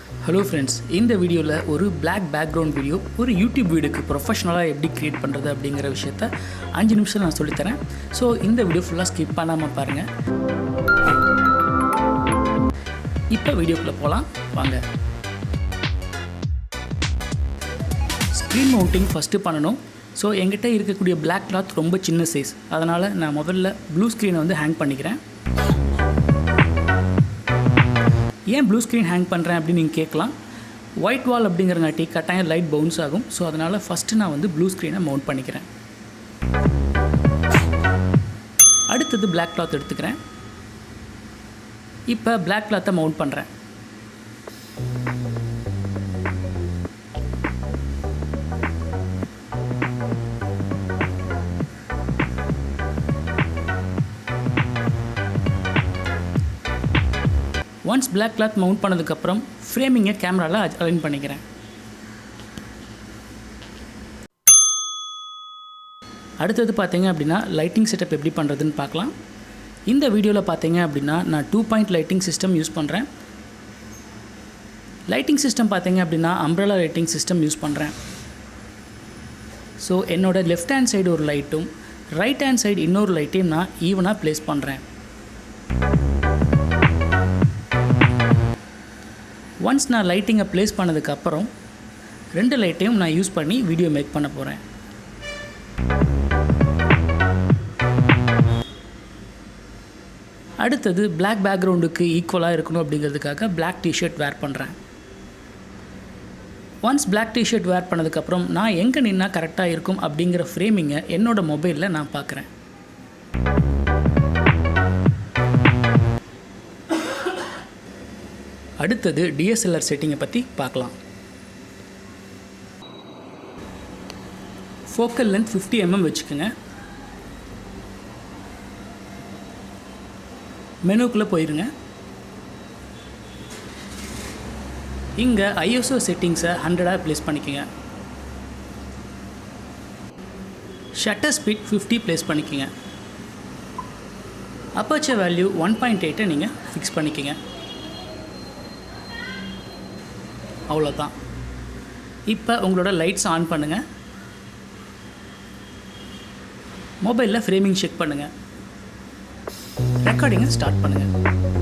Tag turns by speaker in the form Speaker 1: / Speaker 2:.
Speaker 1: Hello friends, இந்த வீடியோவில் ஒரு பிளாக் பேக்ரவுண்ட் வீடியோ ஒரு யூடியூப் வீடியோக்கு ப்ரொஃபஷ்னலாக எப்படி க்ரியேட் பண்ணுறது அப்படிங்கிற விஷயத்த 5 நிமிஷம் நான் சொல்லித்தரேன். ஸோ இந்த வீடியோ ஃபுல்லாக ஸ்கிப் பண்ணாமல் பாருங்கள். இப்போ வீடியோக்குள்ளே போகலாம் வாங்க. ஸ்க்ரீன் மவுண்டிங் ஃபஸ்ட்டு பண்ணணும். ஸோ என்கிட்ட இருக்கக்கூடிய பிளாக் கிளாத் ரொம்ப சின்ன சைஸ், அதனால் நான் முதல்ல ப்ளூ ஸ்க்ரீனை வந்து ஹேங் பண்ணிக்கிறேன். ஏன் ப்ளூ ஸ்க்ரீன் ஹேங் பண்ணுறேன் அப்படின்னு நீங்கள் கேட்கலாம். ஒயிட் வால் அப்படிங்கிறங்காட்டி கட்டாயம் லைட் பவுன்ஸ் ஆகும். ஸோ அதனால் ஃபஸ்ட்டு நான் வந்து ப்ளூ ஸ்க்ரீனை மவுண்ட் பண்ணிக்கிறேன். அடுத்தது பிளாக் கிளாத் எடுத்துக்கிறேன். இப்போ பிளாக் கிளாத்தை மவுண்ட் பண்ணுறேன். ஒன்ஸ் பிளாக் கிளாத் மவுண்ட் பண்ணதுக்கப்புறம் ஃப்ரேமிங்கை கேமராவில் அலைன் பண்ணிக்கிறேன். அடுத்தது பார்த்தீங்க அப்படின்னா லைட்டிங் செட்டப் எப்படி பண்ணுறதுன்னு பார்க்கலாம். இந்த வீடியோவில் பார்த்தீங்க அப்படின்னா நான் 2 பாயிண்ட் லைட்டிங் சிஸ்டம் யூஸ் பண்ணுறேன். லைட்டிங் சிஸ்டம் பார்த்தீங்க அப்படின்னா அம்ப்ரெல்லா லைட்டிங் சிஸ்டம் யூஸ் பண்ணுறேன். ஸோ என்னோடய லெஃப்ட் ஹேண்ட் சைடு ஒரு லைட்டும் ரைட் ஹேண்ட் சைடு இன்னொரு லைட்டையும் நான் ஈவனாக ப்ளேஸ் பண்ணுறேன். ஒன்ஸ் நான் லைட்டிங்கை ப்ளேஸ் பண்ணதுக்கப்புறம் 2 லைட்டையும் நான் யூஸ் பண்ணி வீடியோ மேக் பண்ண போகிறேன். அடுத்தது பிளாக் பேக்ரவுண்டுக்கு ஈக்குவலாக இருக்கணும் அப்படிங்கிறதுக்காக பிளாக் டிஷர்ட் வேர் பண்ணுறேன். ஒன்ஸ் பிளாக் டிஷர்ட் வேர் பண்ணதுக்கப்புறம் நான் எங்கே நின்னா கரெக்டாக இருக்கும் அப்படிங்கிற ஃப்ரேமிங்கை என்னோடய மொபைலில் நான் பார்க்குறேன். அடுத்தது DSLR செட்டிங்கை பற்றி பார்க்கலாம். ஃபோக்கல் லென்த் 50 mm வச்சுக்கோங்க. மெனுக்குள்ளே போயிருங்க. இங்கே ISO செட்டிங்ஸை 100 ப்ளேஸ் பண்ணிக்கோங்க. ஷட்டர் ஸ்பீட் 50 ப்ளேஸ் பண்ணிக்கோங்க. அப்பர்ச்சர் வேல்யூ 1.8 நீங்கள் ஃபிக்ஸ் பண்ணிக்கோங்க. அவ்வளோதான். இப்போ உங்களோட லைட்ஸ் ஆன் பண்ணுங்கள். மொபைலில் ஃப்ரேமிங் செக் பண்ணுங்கள். ரெக்கார்டிங்கை ஸ்டார்ட் பண்ணுங்கள்.